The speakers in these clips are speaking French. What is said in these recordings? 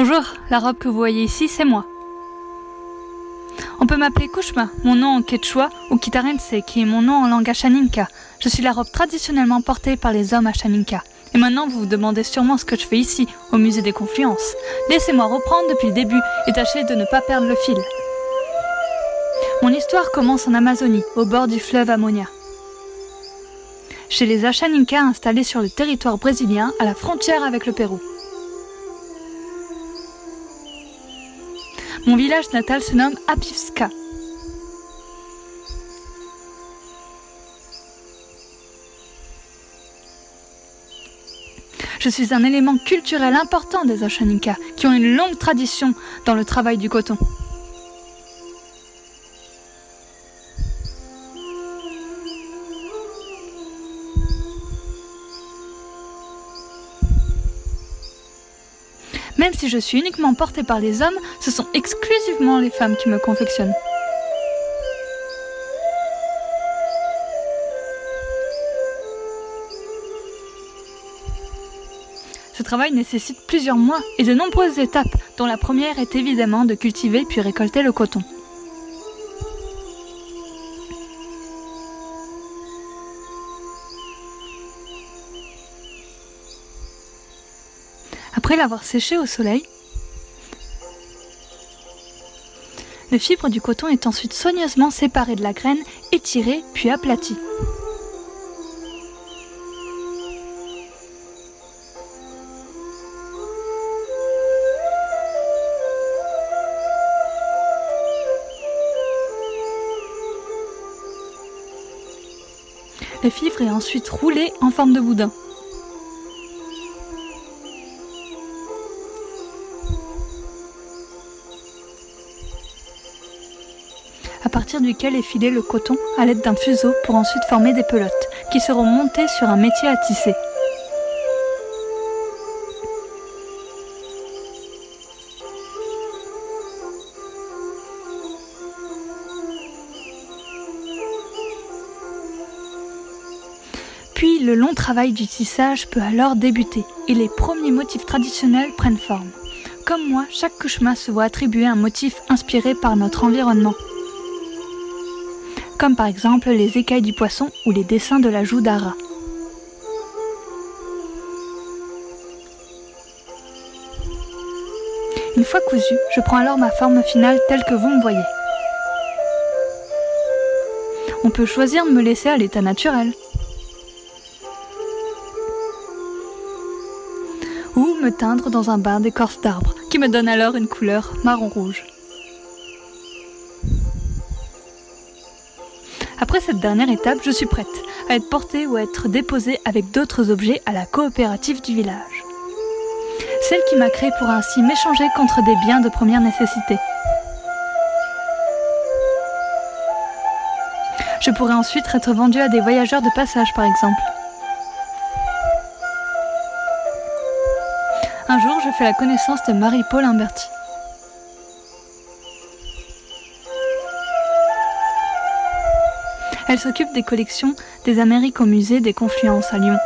Bonjour, la robe que vous voyez ici, c'est moi. On peut m'appeler Kushma, mon nom en quechua, ou Kitarense, qui est mon nom en langue Ashaninka. Je suis la robe traditionnellement portée par les hommes Ashaninka. Et maintenant, vous vous demandez sûrement ce que je fais ici, au musée des Confluences. Laissez-moi reprendre depuis le début et tâchez de ne pas perdre le fil. Mon histoire commence en Amazonie, au bord du fleuve Ammonia. Chez les Ashaninka installés sur le territoire brésilien, à la frontière avec le Pérou. Mon village natal se nomme Apivska. Je suis un élément culturel important des Ashaninka, qui ont une longue tradition dans le travail du coton. Même si je suis uniquement portée par les hommes, ce sont exclusivement les femmes qui me confectionnent. Ce travail nécessite plusieurs mois et de nombreuses étapes, dont la première est évidemment de cultiver puis récolter le coton. Après l'avoir séché au soleil, le fibre du coton est ensuite soigneusement séparé de la graine, étiré puis aplati. Le fivre est ensuite roulé en forme de boudin. À partir duquel est filé le coton à l'aide d'un fuseau pour ensuite former des pelotes, qui seront montées sur un métier à tisser. Puis le long travail du tissage peut alors débuter, et les premiers motifs traditionnels prennent forme. Comme moi, chaque Kushma se voit attribuer un motif inspiré par notre environnement. Comme par exemple les écailles du poisson ou les dessins de la joue d'Ara. Une fois cousu, je prends alors ma forme finale telle que vous me voyez. On peut choisir de me laisser à l'état naturel. Ou me teindre dans un bain d'écorce d'arbre, qui me donne alors une couleur marron-rouge. Après cette dernière étape, je suis prête à être portée ou à être déposée avec d'autres objets à la coopérative du village. Celle qui m'a créée pour ainsi m'échanger contre des biens de première nécessité. Je pourrais ensuite être vendue à des voyageurs de passage par exemple. Un jour, je fais la connaissance de Marie-Paul Imberti. Elle s'occupe des collections des Amériques au musée des Confluences à Lyon.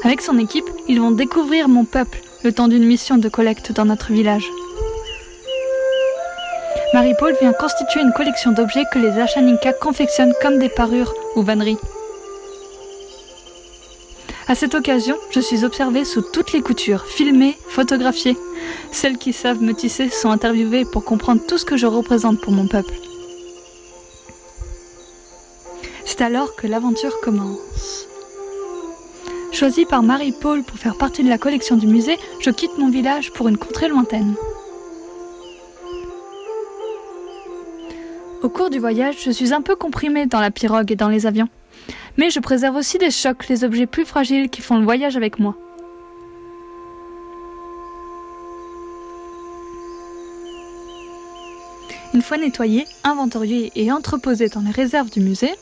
Avec son équipe, ils vont découvrir mon peuple le temps d'une mission de collecte dans notre village. Marie-Paul vient constituer une collection d'objets que les Ashaninka confectionnent comme des parures ou vanneries. À cette occasion, je suis observée sous toutes les coutures, filmée, photographiée. Celles qui savent me tisser sont interviewées pour comprendre tout ce que je représente pour mon peuple. C'est alors que l'aventure commence. Choisie par Marie-Paul pour faire partie de la collection du musée, je quitte mon village pour une contrée lointaine. Au cours du voyage, je suis un peu comprimée dans la pirogue et dans les avions. Mais je préserve aussi des chocs, les objets plus fragiles qui font le voyage avec moi. Une fois nettoyés, inventoriés et entreposés dans les réserves du musée,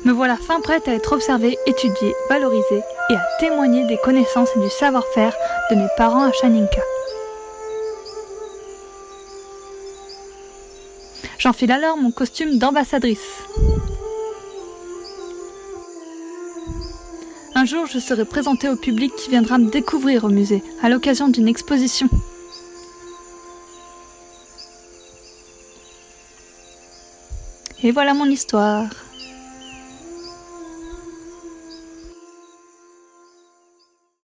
me voilà fin prête à être observée, étudiée, valorisée et à témoigner des connaissances et du savoir-faire de mes parents Ashaninka. J'enfile alors mon costume d'ambassadrice. Un jour, je serai présentée au public qui viendra me découvrir au musée, à l'occasion d'une exposition. Et voilà mon histoire.